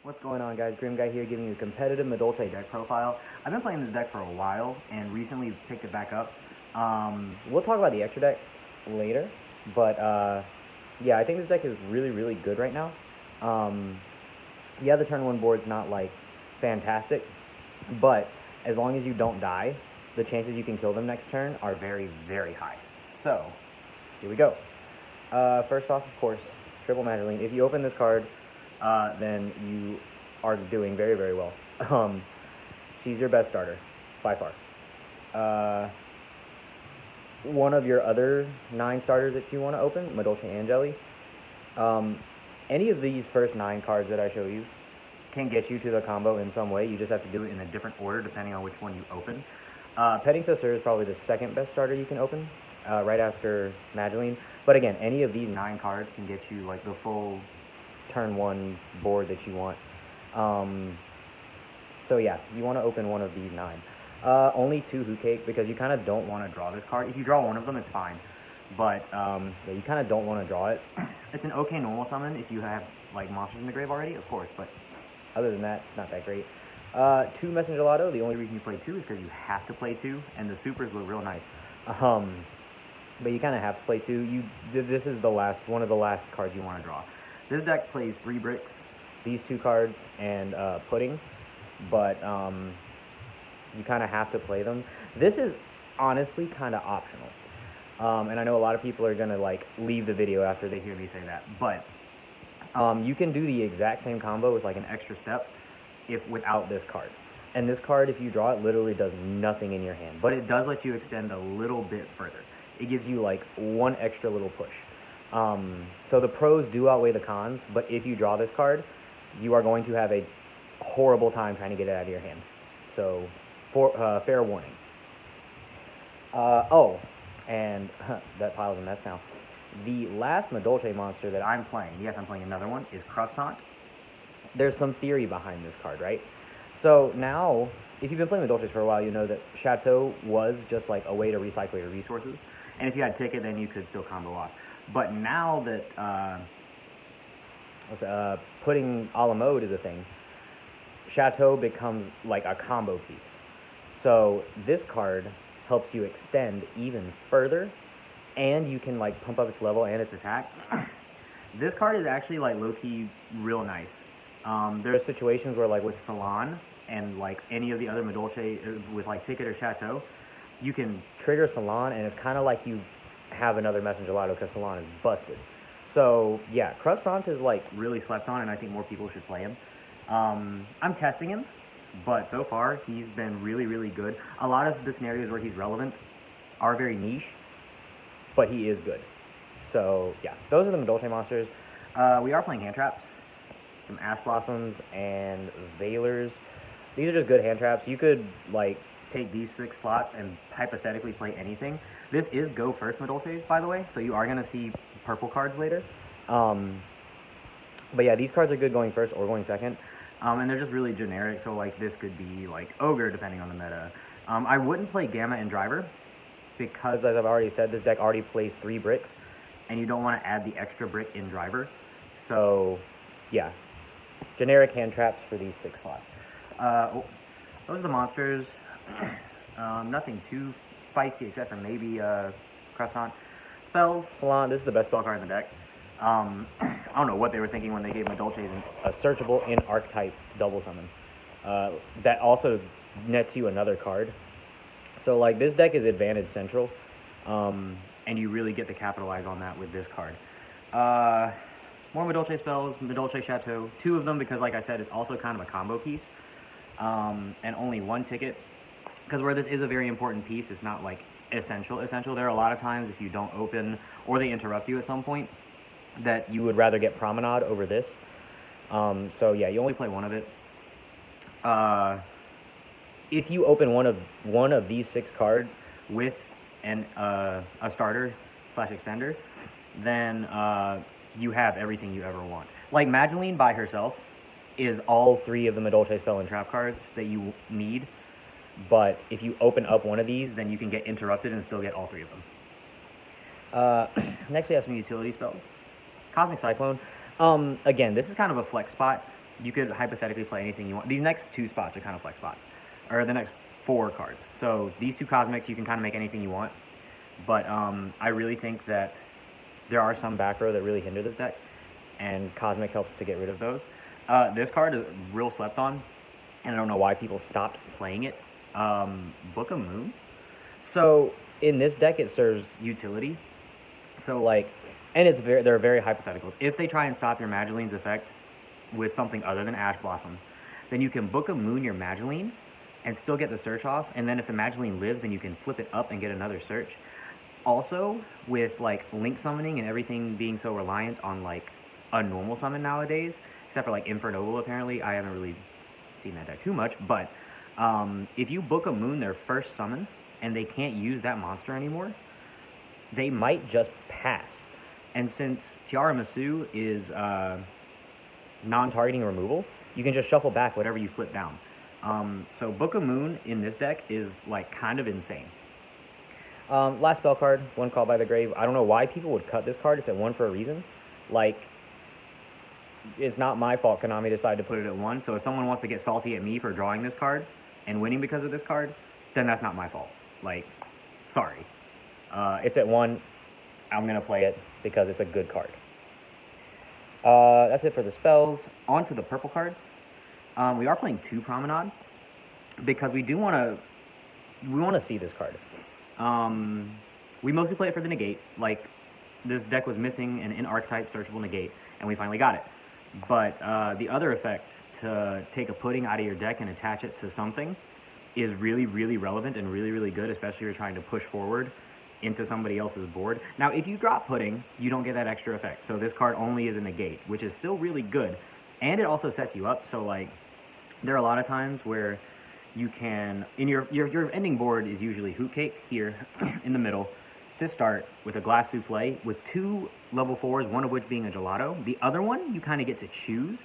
What's going on, guys? Grim Guy here, giving you a competitive Madolche deck profile. I've been playing this deck for a while, and recently picked it back up. We'll talk about the extra deck later, but yeah, I think this deck is really good right now. Yeah, the turn 1 board's not, like, fantastic, but as long as you don't die, the chances you can kill them next turn are very high. So, here we go. First off, of course, triple Madolche. If you open this card, then you are doing very well. She's your best starter, by far. One of your other 9 starters that you want to open, Madolche and Jelly. Any of these first 9 cards that I show you can get you to the combo in some way. You just have to do it in a different order depending on which one you open. Petting Sister is probably the second best starter you can open, right after Madolche. But again, any of these 9 cards can get you like the full turn 1 board that you want. So yeah, you want to open one of these 9. Only 2 Hoot Cake, because you kind of don't want to draw this card. If you draw one of them, it's fine. But yeah, you kind of don't want to draw it. It's an okay normal summon if you have like monsters in the grave already, of course, but other than that, it's not that great. 2 Messenger Lotto. The only reason you play 2 is because you have to play 2, and the supers look real nice. But you kind of have to play 2. This is one of the last cards you want to draw. This deck plays 3 bricks, these 2 cards, and Pudding, but you kind of have to play them. This is honestly kind of optional, and I know a lot of people are going to like leave the video after they hear me say that, but you can do the exact same combo with like an extra step without this card. And this card, if you draw it, literally does nothing in your hand, but it does let you extend a little bit further. It gives you like one extra little push. So the pros do outweigh the cons, but if you draw this card, you are going to have a horrible time trying to get it out of your hand. So, fair warning. Oh, and that pile's a mess now. The last Madolche monster that I'm playing, yes, I'm playing another one, is Croissant. There's some theory behind this card, right? So now, if you've been playing Madolches for a while, you know that Chateau was just like a way to recycle your resources. And if you had Ticket, then you could still combo off. But now that putting a la mode is a thing, Chateau becomes like a combo piece. So this card helps you extend even further, and you can like pump up its level and its attack. This card is actually like low-key real nice. There are situations where like with Salon and like any of the other Madolche with like Ticket or Chateau, you can trigger Salon, and it's kind of like you have another Messenger Lotto because Salon is busted. So yeah, Croissant is like really slept on, and I think more people should play him. I'm testing him, but so far he's been really good. A lot of the scenarios where he's relevant are very niche, but he is good. So yeah, those are the Madolche monsters. We are playing hand traps, some Ash Blossoms and Veilers. These are just good hand traps. You could like take these 6 slots and hypothetically play anything. This is go first Madolches, by the way, so you are going to see purple cards later. But yeah, these cards are good going first or going second, and they're just really generic, so like this could be like Ogre depending on the meta. I wouldn't play Gamma and Driver because, as I've already said, this deck already plays 3 bricks, and you don't want to add the extra brick in Driver. So yeah, generic hand traps for these 6 slots. Those are the monsters. Nothing too spicy except for maybe Croissant. Spells, Salon, this is the best spell card in the deck. I don't know what they were thinking when they gave Madolche a searchable in archetype double summon. That also nets you another card. So like this deck is advantage central, and you really get to capitalize on that with this card. More Madolche spells, Madolche Chateau, 2 of them because like I said, it's also kind of a combo piece. And only 1 Ticket, because where this is a very important piece, it's not like essential. There are a lot of times if you don't open or they interrupt you at some point that you would rather get Promenade over this. So yeah, you only play 1 of it. If you open one of these 6 cards with a starter / extender, then you have everything you ever want. Like Madolche by herself is all 3 of the Madolche spell and trap cards that you need, but if you open up one of these, then you can get interrupted and still get all 3 of them. Next we have some utility spells. Cosmic Cyclone. Again, this is kind of a flex spot. you could hypothetically play anything you want. These next 2 spots are kind of flex spots, or the next 4 cards. So these 2 cosmics, you can kind of make anything you want. But I really think that there are some back row that really hinder this deck, and Cosmic helps to get rid of those. This card is real slept on, and I don't know why people stopped playing it. Book of Moon. So in this deck, it serves utility. So like, and they're very hypotheticals. If they try and stop your Magdalene's effect with something other than Ash Blossom, then you can Book of Moon your Magdalene and still get the search off. And then if the Magdalene lives, then you can flip it up and get another search. Also, with like link summoning and everything being so reliant on like a normal summon nowadays, except for like Infernoble apparently, I haven't really seen that deck too much, but if you Book of Moon their first summon and they can't use that monster anymore, they might just pass. And since Tiara Masu is non-targeting removal, you can just shuffle back whatever you flip down. So Book of Moon in this deck is like kind of insane. Last spell card, one Call by the Grave. I don't know why people would cut this card. It's at 1 for a reason. Like, it's not my fault Konami decided to put it at 1. So if someone wants to get salty at me for drawing this card and winning because of this card, then that's not my fault. Like, sorry. It's at 1. I'm going to play it because it's a good card. That's it for the spells. On to the purple cards. We are playing 2 Promenade because we want to see this card. We mostly play it for the negate. Like, this deck was missing an in-archetype searchable negate, and we finally got it. But the other effect, to take a pudding out of your deck and attach it to something, is really, really relevant and really, really good, especially if you're trying to push forward into somebody else's board. Now, if you drop pudding, you don't get that extra effect. So this card only is a negate, which is still really good. And it also sets you up. So, like, there are a lot of times where you can, in your ending board is usually Hoot Cake here in the middle, Sistart with a Glass Souffle with 2 level 4s, one of which being a Gelato. The other one, you kind of get to choose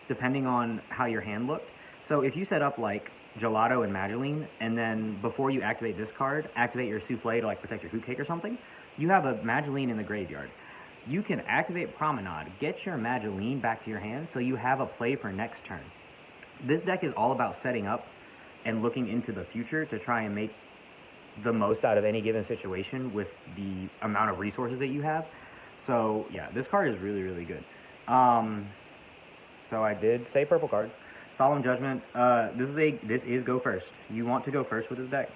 depending on how your hand looked. So if you set up like Gelato and Magdalene, and then before you activate this card, activate your Souffle to like protect your Hoot Cake or something, you have a Magdalene in the graveyard. You can activate Promenade, get your Magdalene back to your hand so you have a play for next turn. This deck is all about setting up and looking into the future to try and make the most out of any given situation with the amount of resources that you have. So yeah, this card is really, really good. So I did say purple cards. Solemn Judgment. This is go first. You want to go first with this deck.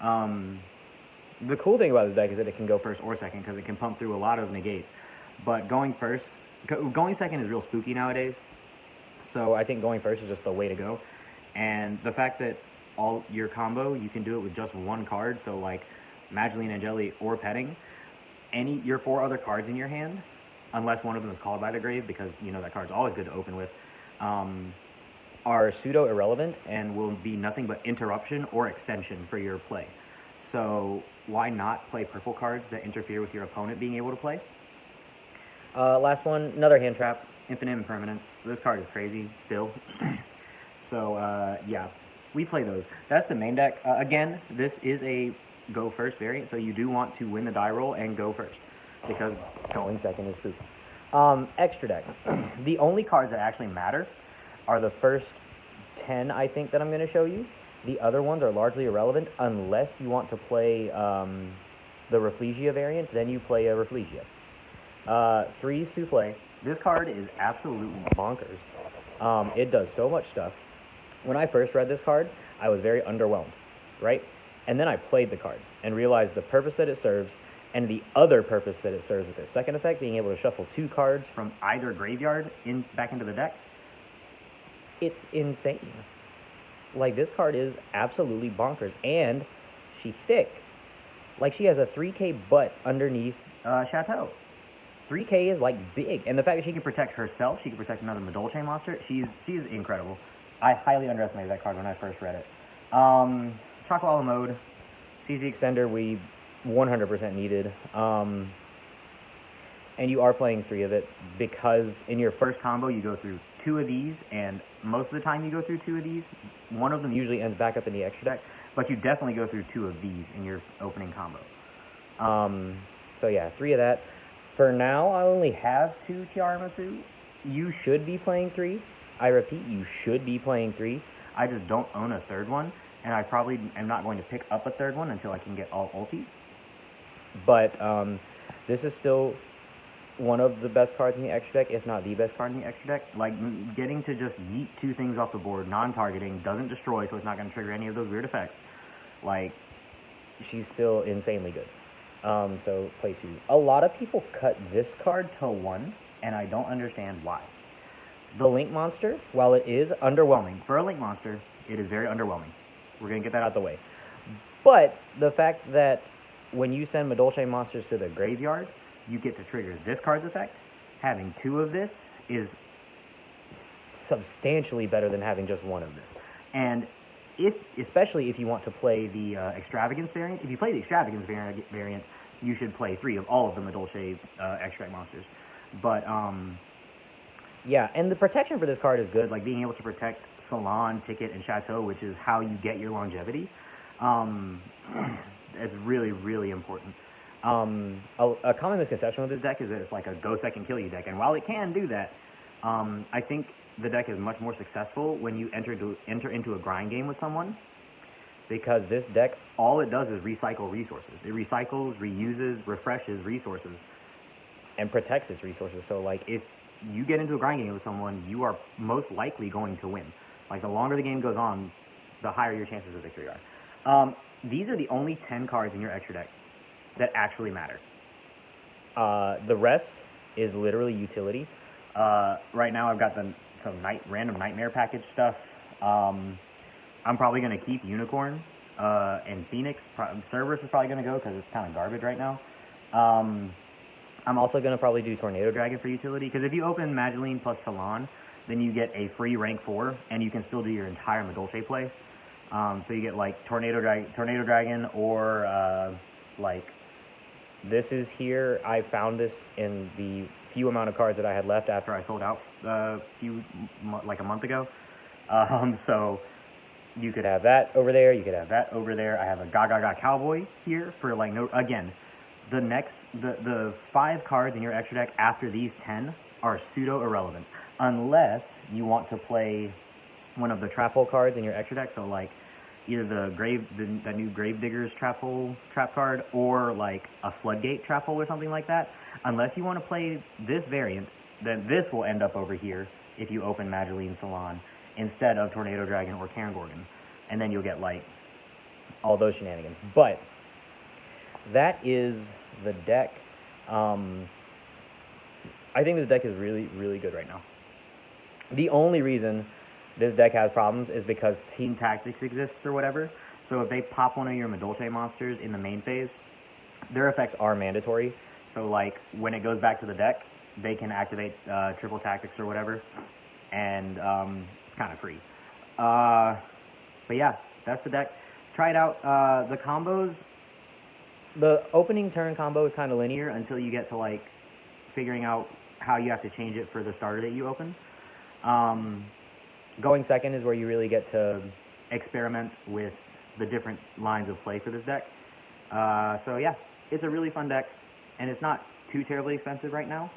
The cool thing about this deck is that it can go first or second because it can pump through a lot of negates. But going second is real spooky nowadays. So I think going first is just the way to go. And the fact that all your combo, you can do it with just 1 card, so like Magdalene, Angeli, or Petting, your 4 other cards in your hand, unless one of them is Called by the Grave, because you know that card's always good to open with, are pseudo-irrelevant and will be nothing but interruption or extension for your play. So why not play purple cards that interfere with your opponent being able to play? Last one, another hand trap, Infinite Impermanence. This card is crazy, still. So, yeah, we play those. That's the main deck. Again, this is a go first variant, so you do want to win the die roll and go first, because going second is spooky. Extra deck. The only cards that actually matter are the first 10, I think, that I'm going to show you. The other ones are largely irrelevant unless you want to play the Rafflesia variant, then you play a Rafflesia. 3 Souffle. This card is absolutely bonkers. It does so much stuff. When I first read this card, I was very underwhelmed, right? And then I played the card and realized the purpose that it serves and the other purpose that it serves with its second effect, being able to shuffle 2 cards from either graveyard back into the deck. It's insane. Like, this card is absolutely bonkers, and she's thick. Like, she has a 3K butt underneath Chateau. 3K is, like, big, and the fact that she can protect herself, she can protect another Madolche monster, she's incredible. I highly underestimated that card when I first read it. Chocolate mode, CZ Extender, we 100% needed. And you are playing 3 of it because in your first combo you go through 2 of these, and most of the time you go through 2 of these. One of them usually ends back up in the extra deck, but you definitely go through 2 of these in your opening combo. So yeah, 3 of that. For now, I only have 2 Tiara Masu. You should be playing 3. I repeat, you should be playing 3. I just don't own a third one, and I probably am not going to pick up a third one until I can get all ultis. But this is still one of the best cards in the extra deck, if not the best card in the extra deck. Like, getting to just yeet 2 things off the board, non-targeting, doesn't destroy, so it's not going to trigger any of those weird effects. Like, she's still insanely good. So, play 2. A lot of people cut this card to 1, and I don't understand why. The Link Monster, while it is underwhelming, for a Link Monster, it is very underwhelming. We're going to get that out of the way. But the fact that when you send Madolche monsters to the graveyard, you get to trigger this card's effect. Having 2 of this is substantially better than having just 1 of this. And especially if you want to play the Extravagance variant, if you play the Extravagance variant, you should play 3 of all of the Madolche extract monsters. But, yeah, and the protection for this card is good, like being able to protect Salon, Ticket, and Chateau, which is how you get your longevity. It's really, really important. A common misconception with this deck is that it's like a go second kill you deck, and while it can do that, I think the deck is much more successful when you enter into a grind game with someone, because this deck, all it does is recycle resources. It recycles, reuses, refreshes resources, and protects its resources. So, like, if you get into a grind game with someone, you are most likely going to win. Like, the longer the game goes on, the higher your chances of victory are. These are the only 10 cards in your extra deck that actually matter. The rest is literally utility. Right now I've got some random Nightmare package stuff. I'm probably going to keep Unicorn and Phoenix. Cerberus is probably going to go because it's kind of garbage right now. I'm also going to probably do Tornado Dragon for utility, because if you open Madeline plus Salon, then you get a free rank 4, and you can still do your entire Madolche play. So you get like Tornado Dragon, or like this is here. I found this in the few amount of cards that I had left after I sold out like a month ago. So you could have that over there. You could have that over there. I have a Gaga Cowboy here for like the 5 cards in your extra deck after these 10 are pseudo irrelevant, unless you want to play one of the trap hole cards in your extra deck. So like either the new Gravediggers trap card, or like a Floodgate trap hole or something like that. Unless you want to play this variant, then this will end up over here if you open Madeline Salon instead of Tornado Dragon or Karen Gorgon, and then you'll get like all those shenanigans. But that is the deck. I think this deck is really, really good right now. The only reason this deck has problems is because Team Tactics exists or whatever. So if they pop one of your Madolche monsters in the main phase, their effects are mandatory. So like when it goes back to the deck, they can activate Triple Tactics or whatever, and it's kind of free. But yeah, that's the deck. Try it out. The combos, the opening turn combo is kind of linear until you get to like figuring out how you have to change it for the starter that you open. Going second is where you really get to experiment with the different lines of play for this deck. So yeah, it's a really fun deck, and it's not too terribly expensive right now.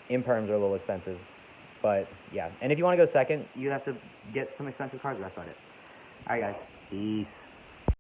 Imperms are a little expensive, but yeah. And if you want to go second, you have to get some expensive cards. That's about it. Alright guys, peace.